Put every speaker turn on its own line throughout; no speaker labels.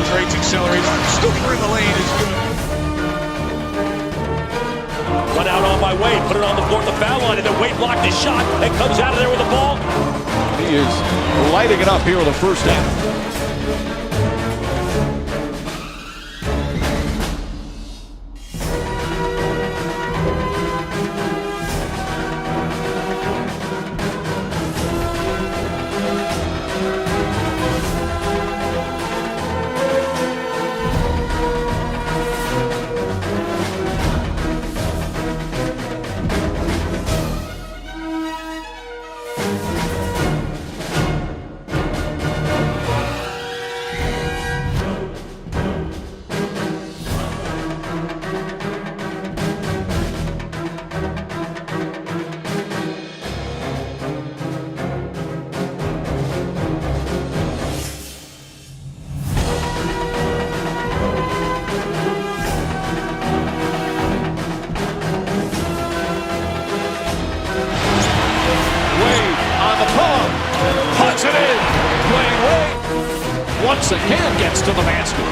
concentrates, accelerates. Scooper in the lane is good.
Run out on by Wade, put it on the floor at the foul line, and then Wade blocked his shot and comes out of there with the ball.
He is lighting it up here in the first half.
Puts it in. Dwayne Wade once again gets to the basket.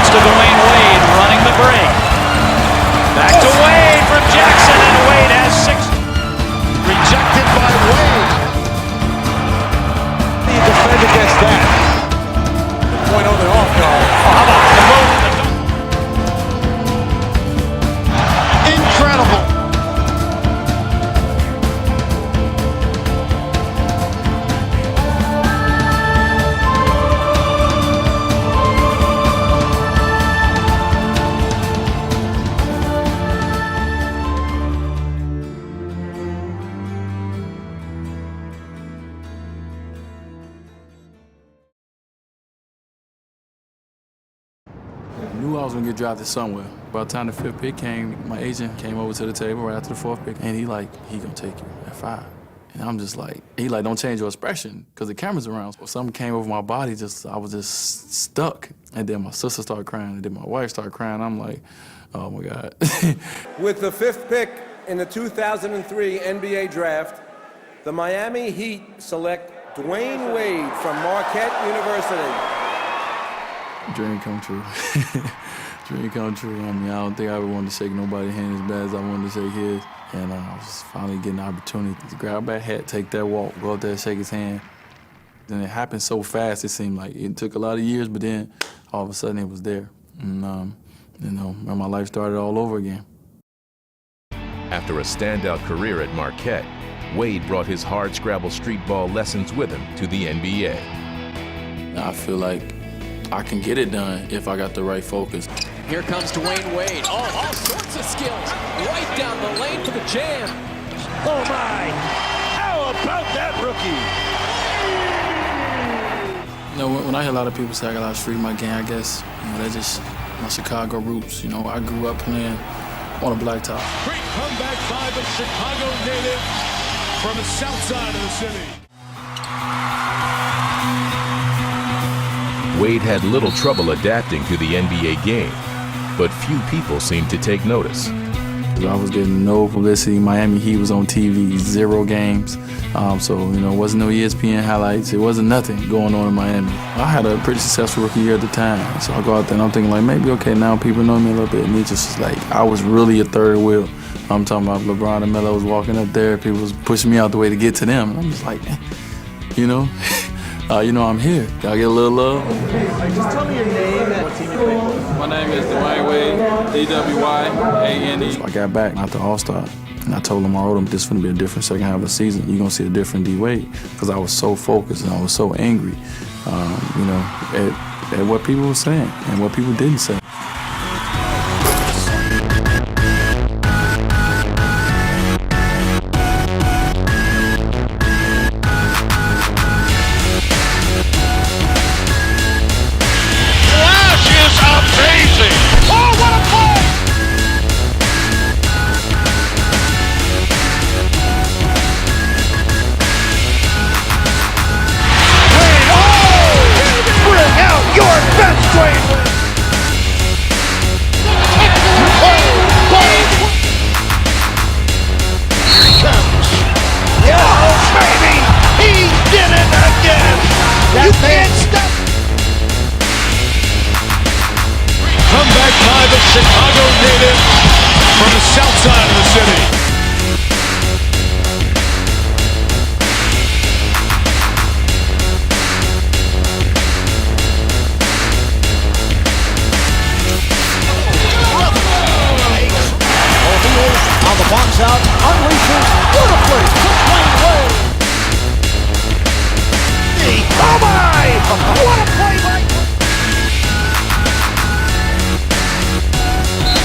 To Dwayne Wade running the break. Back to Wade from Jackson, and Wade has 6.
Rejected by Wade. How do you defend against that? The point on the off guard.
How about the move?
Incredible.
I knew I was gonna get drafted somewhere. By the time the 5th pick came, my agent came over to the table right after the 4th pick, and he gonna take you at 5. And I'm just like, don't change your expression, because the camera's around. So something came over my body, I was just stuck. And then my sister started crying, and then my wife started crying. I'm like, oh my God.
With the 5th pick in the 2003 NBA Draft, the Miami Heat select Dwayne Wade from Marquette University.
Dream come true. Dream come true. I mean, I don't think I ever wanted to shake nobody's hand as bad as I wanted to shake his. And I was finally getting the opportunity to grab that hat, take that walk, go up there and shake his hand. And it happened so fast, it seemed like it took a lot of years, but then all of a sudden it was there. And, my life started all over again.
After a standout career at Marquette, Wade brought his hard-scrabble street ball lessons with him to the NBA.
I feel like I can get it done if I got the right focus.
Here comes Dwayne Wade. Oh, all sorts of skills. Right down the lane for the jam.
Oh my! How about that rookie?
When I hear a lot of people say I got a lot of street in my game, I guess that's just my Chicago roots. I grew up playing on a blacktop.
Great comeback by the Chicago native from the south side of the city.
Wade had little trouble adapting to the NBA game, but few people seemed to take notice.
I was getting no publicity. Miami Heat was on TV, 0 games. So, you know, it wasn't no ESPN highlights. It wasn't nothing going on in Miami. I had a pretty successful rookie year at the time. So I go out there and I'm thinking like, maybe, okay, now people know me a little bit. And it just was like, I was really a third wheel. I'm talking about LeBron and Melo was walking up there. People was pushing me out the way to get to them. And I'm just like, you know, I'm here. Gotta get a little love.
Just tell me your name and what team you play for.
My name is Dwayne Wade, D-W-Y-A-N-E. So I got back after All-Star, and I told him, I wrote him, this is going to be a different second half of the season. You're going to see a different D-Wade, because I was so focused and I was so angry, at what people were saying and what people didn't say.
Comeback by the Chicago native from the south side of the city.
On the box out, unleashes beautifully to Dwayne Wade. Oh my! What a play by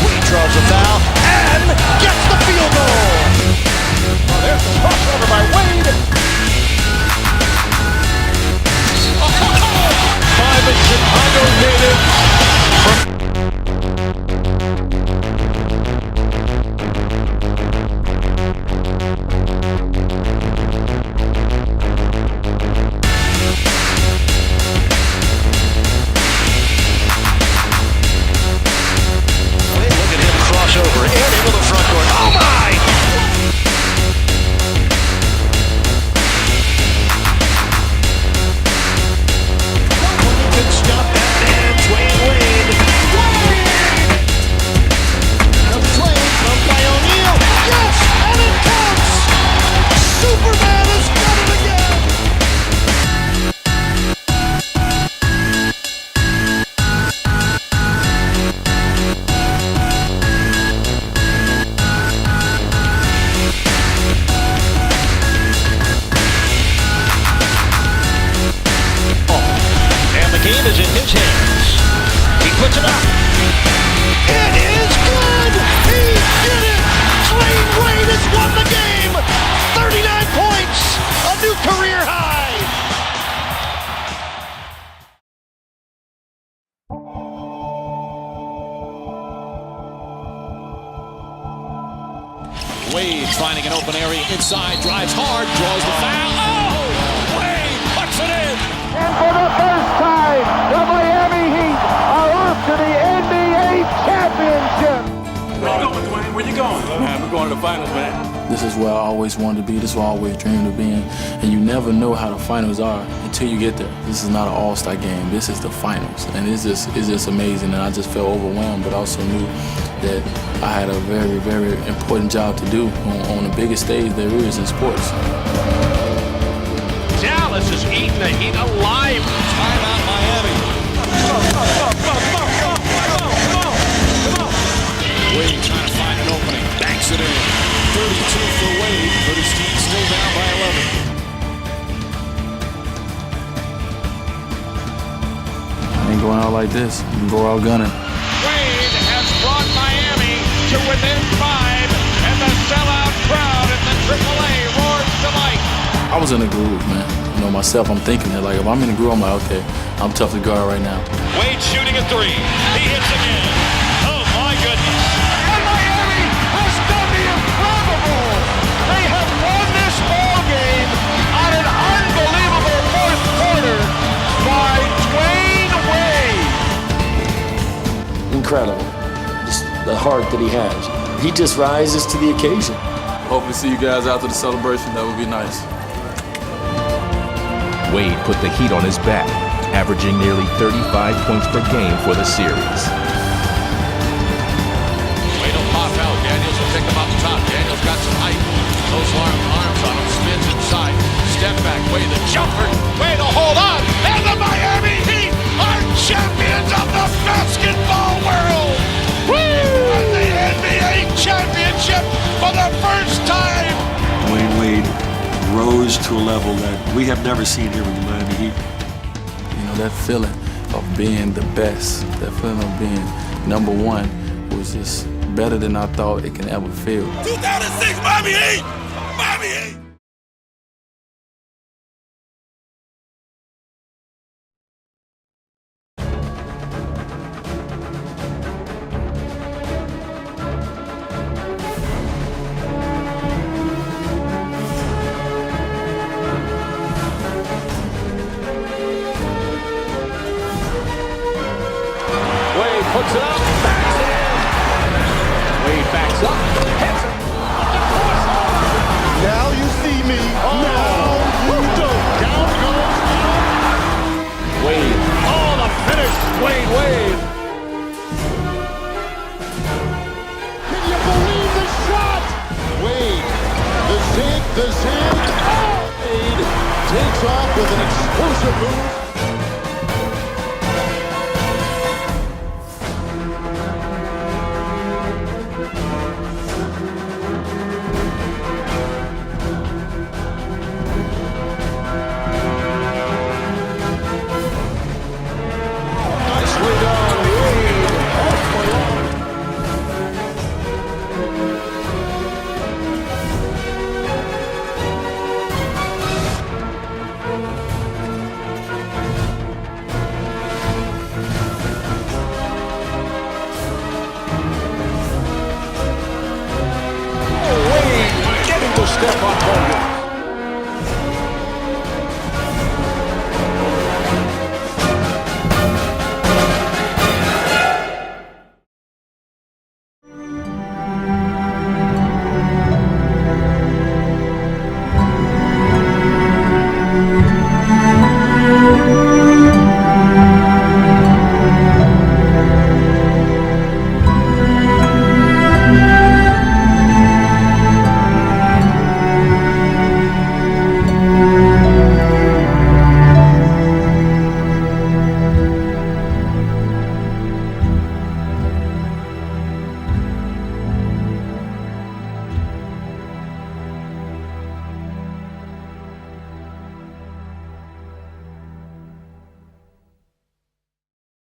Wade draws a foul and gets the field goal. Oh, there's the crossover by Wade.
By the Chicago native.
Over and into the front court. Oh my! Can stop that man, Dwayne Wade. The play from by O'Neal. Yes, and it counts. Superman has done it again. Game is in his hands. He puts it up. It is good. He did it. Dwayne Wade has won the game. 39 points. A new career high.
Wade finding an open area inside, drives hard, draws the foul. Oh! Wade puts it in.
And for the first time, the Miami Heat are up to the NBA championship.
Where you going, Dwayne? Where you going? Man, we're going to the finals, man.
This is where I always wanted to be. This is where I always dreamed of being. And you never know how the finals are until you get there. This is not an all-star game. This is the finals. And it's just amazing. And I just felt overwhelmed, but also knew that I had a very, very important job to do on the biggest stage there is in sports.
Dallas is eating the Heat alive.
Timeout Miami. Wade trying to find an opening. Banks it in. 32 for Wade, but his team's still down by 11.
I ain't going out like this. You can go out gunning.
Wade has brought Miami to within 5, and the sellout crowd in the AAA roars delight.
I was in a groove, man. You know, myself, I'm thinking that, like, if I'm in a groove, I'm like, okay, I'm tough to guard right now.
Wade shooting a 3. He hits again. Oh my goodness.
And Miami has done the improbable. They have won this ball game on an unbelievable fourth quarter by Dwayne Wade.
Incredible. Just the heart that he has. he just rises to the occasion.
Hopefully see you guys after the celebration. That would be nice.
Wade put the heat on his back, averaging nearly 35 points per game for the series.
Wade will pop out. Daniels will pick him up top. Daniels got some height. Those arms on him. Spins inside. Step back. Wade the jumper. Wade will hold on. And the Miami Heat are champions of the basketball world. Woo! The NBA championship for the first time.
Dwayne Wade rose to a level that we have never seen here with the Miami Heat.
You know, that feeling of being the best, that feeling of being number one was just better than I thought it can ever feel.
2006 Miami Heat! Miami Heat!
Puts it up, backs it in. Wade backs up, hits it.
Now you see me. Now you don't. Down goes
Wade. Oh, the finish. Dwayne Wade.
Can you believe the shot? Wade. The zig. Oh!
Wade
Takes off with an explosive move.